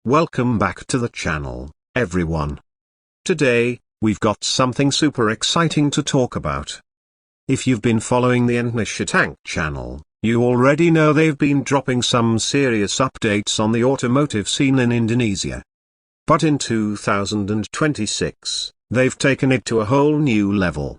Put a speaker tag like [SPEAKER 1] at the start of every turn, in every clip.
[SPEAKER 1] Welcome back to the channel, everyone. Today, we've got something super exciting to talk about. If you've been following the Indonesia Tank channel, you already know they've been dropping some serious updates on the automotive scene in Indonesia. But in 2026, they've taken it to a whole new level.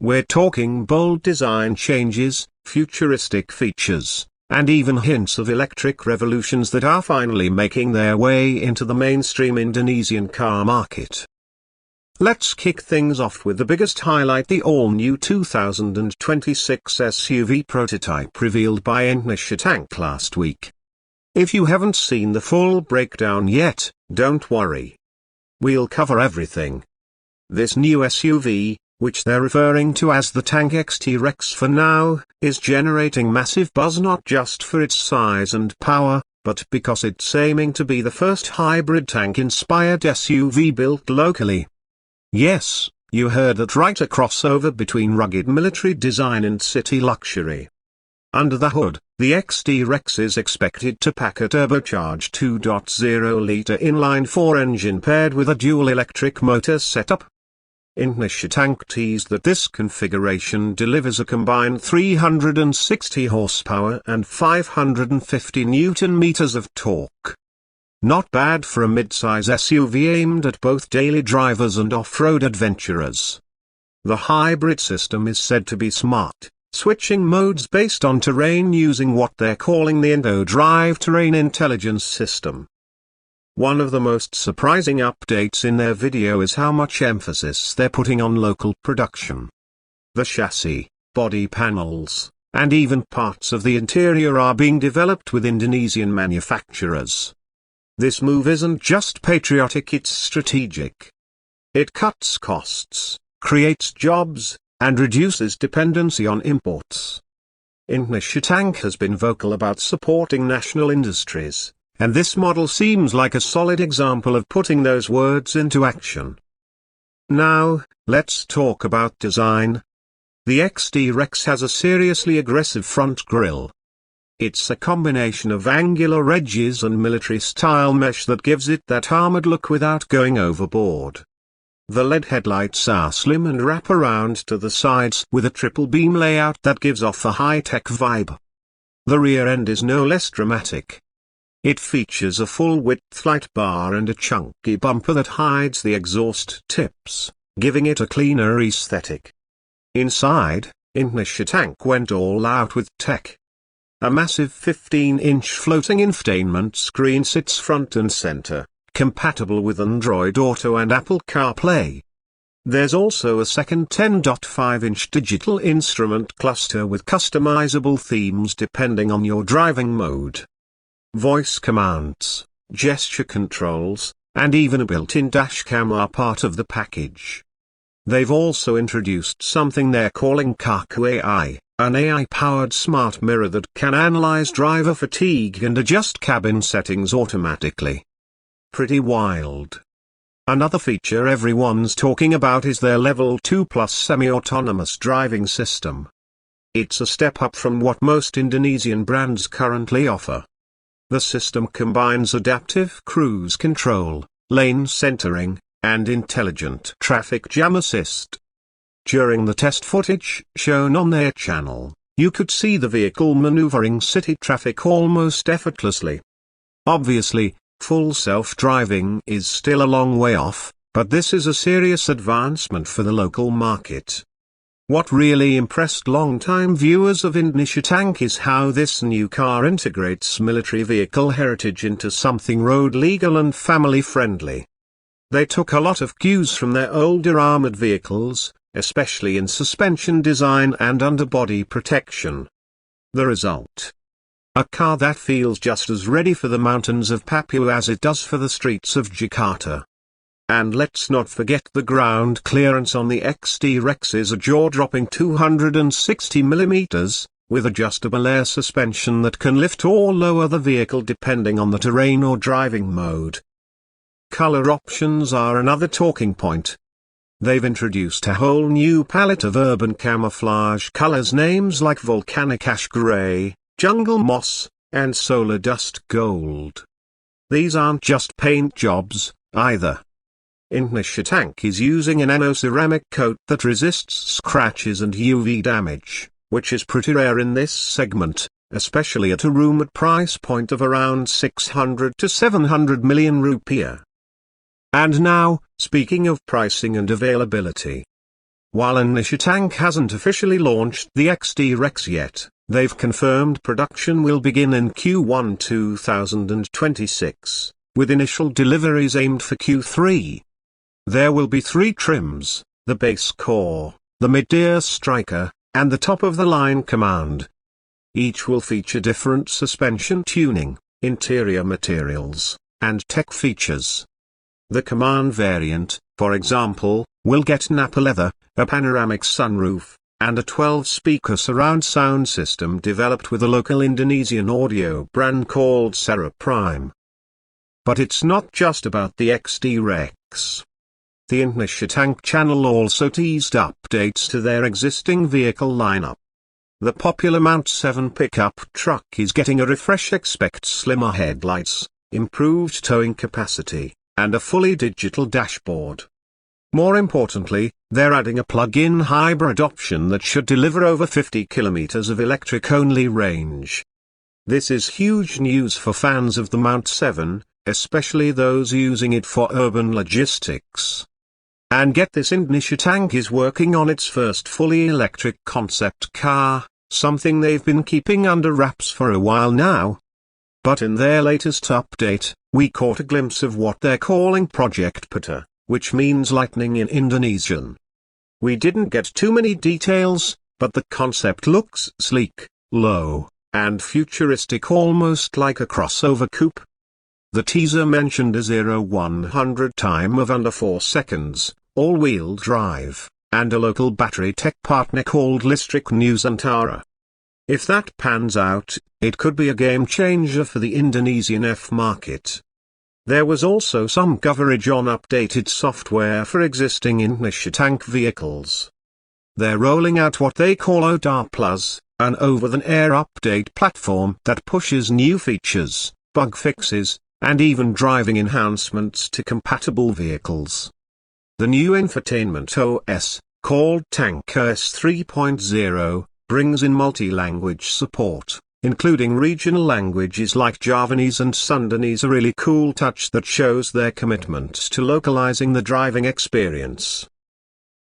[SPEAKER 1] We're talking bold design changes, futuristic features, and even hints of electric revolutions that are finally making their way into the mainstream Indonesian car market. Let's kick things off with the biggest highlight: the all-new 2026 SUV prototype revealed by Indonesia Tank last week. If you haven't seen the full breakdown yet, don't worry. We'll cover everything. This new SUV, which they're referring to as the Tank XT-Rex for now, is generating massive buzz not just for its size and power, but because it's aiming to be the first hybrid tank-inspired SUV built locally. Yes, you heard that right, a crossover between rugged military design and city luxury. Under the hood, the XT-Rex is expected to pack a turbocharged 2.0-litre inline-4 engine paired with a dual electric motor setup. Indonesia Tank teased that this configuration delivers a combined 360 horsepower and 550 Nm of torque. Not bad for a mid-size SUV aimed at both daily drivers and off-road adventurers. The hybrid system is said to be smart, switching modes based on terrain using what they're calling the IndoDrive Terrain Intelligence System. One of the most surprising updates in their video is how much emphasis they're putting on local production. The chassis, body panels, and even parts of the interior are being developed with Indonesian manufacturers. This move isn't just patriotic, it's strategic. It cuts costs, creates jobs, and reduces dependency on imports. Indonesia Tank has been vocal about supporting national industries, and this model seems like a solid example of putting those words into action. Now, let's talk about design. The XT-Rex has a seriously aggressive front grille. It's a combination of angular edges and military-style mesh that gives it that armored look without going overboard. The LED headlights are slim and wrap around to the sides with a triple beam layout that gives off a high-tech vibe. The rear end is no less dramatic. It features a full-width light bar and a chunky bumper that hides the exhaust tips, giving it a cleaner aesthetic. Inside, Indonesia Tank went all out with tech. A massive 15-inch floating infotainment screen sits front and center, compatible with Android Auto and Apple CarPlay. There's also a second 10.5-inch digital instrument cluster with customizable themes depending on your driving mode. Voice commands, gesture controls, and even a built-in dashcam are part of the package. They've also introduced something they're calling Kaku AI, an AI-powered smart mirror that can analyze driver fatigue and adjust cabin settings automatically. Pretty wild. Another feature everyone's talking about is their Level 2 Plus semi-autonomous driving system. It's a step up from what most Indonesian brands currently offer. The system combines adaptive cruise control, lane centering, and intelligent traffic jam assist. During the test footage shown on their channel, you could see the vehicle maneuvering city traffic almost effortlessly. Obviously, full self-driving is still a long way off, but this is a serious advancement for the local market. What really impressed longtime viewers of Indonesia Tank is how this new car integrates military vehicle heritage into something road legal and family-friendly. They took a lot of cues from their older armored vehicles, especially in suspension design and underbody protection. The result? A car that feels just as ready for the mountains of Papua as it does for the streets of Jakarta. And let's not forget the ground clearance on the XT-Rex is a jaw-dropping 260 mm, with adjustable air suspension that can lift or lower the vehicle depending on the terrain or driving mode. Color options are another talking point. They've introduced a whole new palette of urban camouflage colors, names like volcanic ash gray, jungle moss, and solar dust gold. These aren't just paint jobs, either. Indonesia Tank is using a nano-ceramic coat that resists scratches and UV damage, which is pretty rare in this segment, especially at a rumored price point of around 600 to 700 million rupiah. And now, speaking of pricing and availability. While Indonesia Tank hasn't officially launched the XD Rex yet, they've confirmed production will begin in Q1 2026, with initial deliveries aimed for Q3. There will be 3 trims: the base core, the mid-tier striker, and the top-of-the-line command. Each will feature different suspension tuning, interior materials, and tech features. The command variant, for example, will get Napa leather, a panoramic sunroof, and a 12-speaker surround sound system developed with a local Indonesian audio brand called Sarah Prime. But it's not just about the XD Rex. The Indonesia Tank channel also teased updates to their existing vehicle lineup. The popular Mount 7 pickup truck is getting a refresh. Expect slimmer headlights, improved towing capacity, and a fully digital dashboard. More importantly, they're adding a plug-in hybrid option that should deliver over 50 kilometers of electric-only range. This is huge news for fans of the Mount 7, especially those using it for urban logistics. And get this, Indonesia Tank is working on its first fully electric concept car, something they've been keeping under wraps for a while now. But in their latest update, we caught a glimpse of what they're calling Project Peta, which means lightning in Indonesian. We didn't get too many details, but the concept looks sleek, low, and futuristic, almost like a crossover coupe. The teaser mentioned a 0-100 time of under 4 seconds, all-wheel drive, and a local battery tech partner called Listrik Nusantara. If that pans out, it could be a game changer for the Indonesian F market. There was also some coverage on updated software for existing Indonesia Tank vehicles. They're rolling out what they call OTA Plus, an over-the-air update platform that pushes new features, bug fixes, and even driving enhancements to compatible vehicles. The new infotainment OS, called Tank OS 3.0, brings in multi-language support, including regional languages like Javanese and Sundanese, a really cool touch that shows their commitment to localizing the driving experience.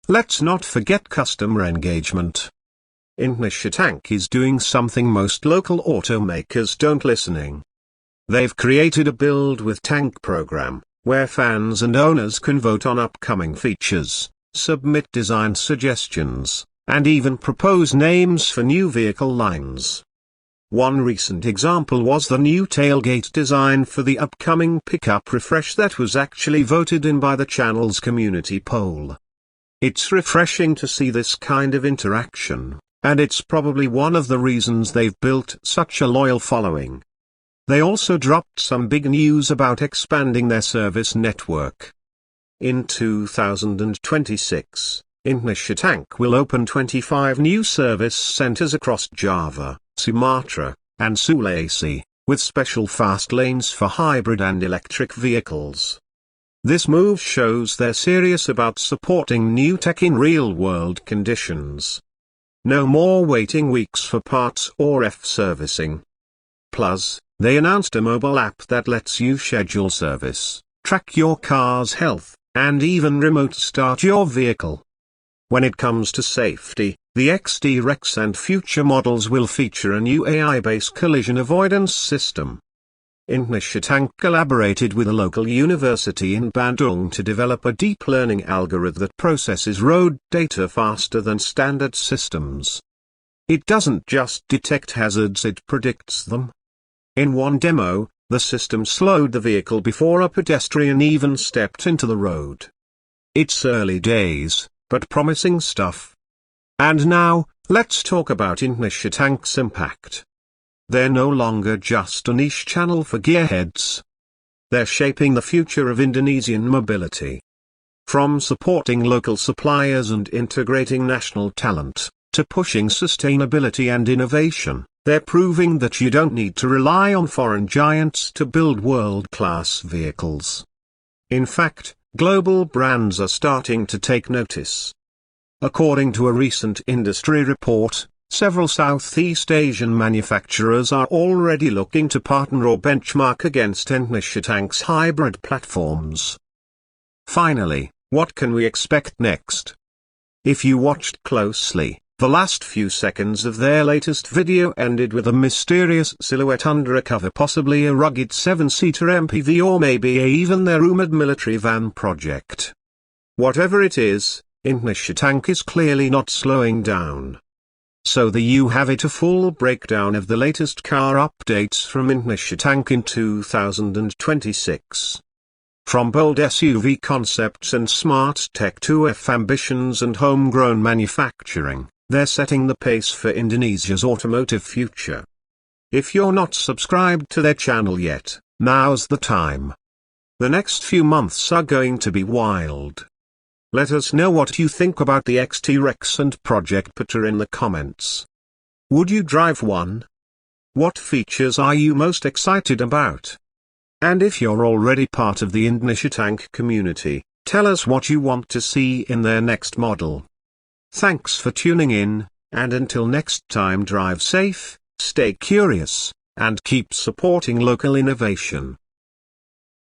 [SPEAKER 1] Let's not forget customer engagement. Indonesia Tank is doing something most local automakers don't: listening. They've created a Build with Tank program, where fans and owners can vote on upcoming features, submit design suggestions, and even propose names for new vehicle lines. One recent example was the new tailgate design for the upcoming pickup refresh that was actually voted in by the channel's community poll. It's refreshing to see this kind of interaction, and it's probably one of the reasons they've built such a loyal following. They also dropped some big news about expanding their service network. In 2026, Indonesia Tank will open 25 new service centers across Java, Sumatra, and Sulawesi, with special fast lanes for hybrid and electric vehicles. This move shows they're serious about supporting new tech in real-world conditions. No more waiting weeks for parts or F-servicing. Plus, they announced a mobile app that lets you schedule service, track your car's health, and even remote start your vehicle. When it comes to safety, the XD Rex and future models will feature a new AI-based collision avoidance system. Indonesia Tank collaborated with a local university in Bandung to develop a deep learning algorithm that processes road data faster than standard systems. It doesn't just detect hazards, it predicts them. In one demo, the system slowed the vehicle before a pedestrian even stepped into the road. It's early days, but promising stuff. And now, let's talk about Indonesia Tank's impact. They're no longer just a niche channel for gearheads. They're shaping the future of Indonesian mobility. From supporting local suppliers and integrating national talent, to pushing sustainability and innovation, they're proving that you don't need to rely on foreign giants to build world-class vehicles. In fact, global brands are starting to take notice. According to a recent industry report, several Southeast Asian manufacturers are already looking to partner or benchmark against Indonesia Tank's hybrid platforms. Finally, what can we expect next? If you watched closely, the last few seconds of their latest video ended with a mysterious silhouette under a cover, possibly a rugged 7-seater MPV or maybe even their rumored military van project. Whatever it is, Indonesia Tank is clearly not slowing down. So there you have it, a full breakdown of the latest car updates from Indonesia Tank in 2026. From bold SUV concepts and smart tech to ambitions and homegrown manufacturing, they're setting the pace for Indonesia's automotive future. If you're not subscribed to their channel yet, now's the time. The next few months are going to be wild. Let us know what you think about the XT-Rex and Project Peter in the comments. Would you drive one? What features are you most excited about? And if you're already part of the Indonesia Tank community, tell us what you want to see in their next model. Thanks for tuning in, and until next time, drive safe, stay curious, and keep supporting local innovation.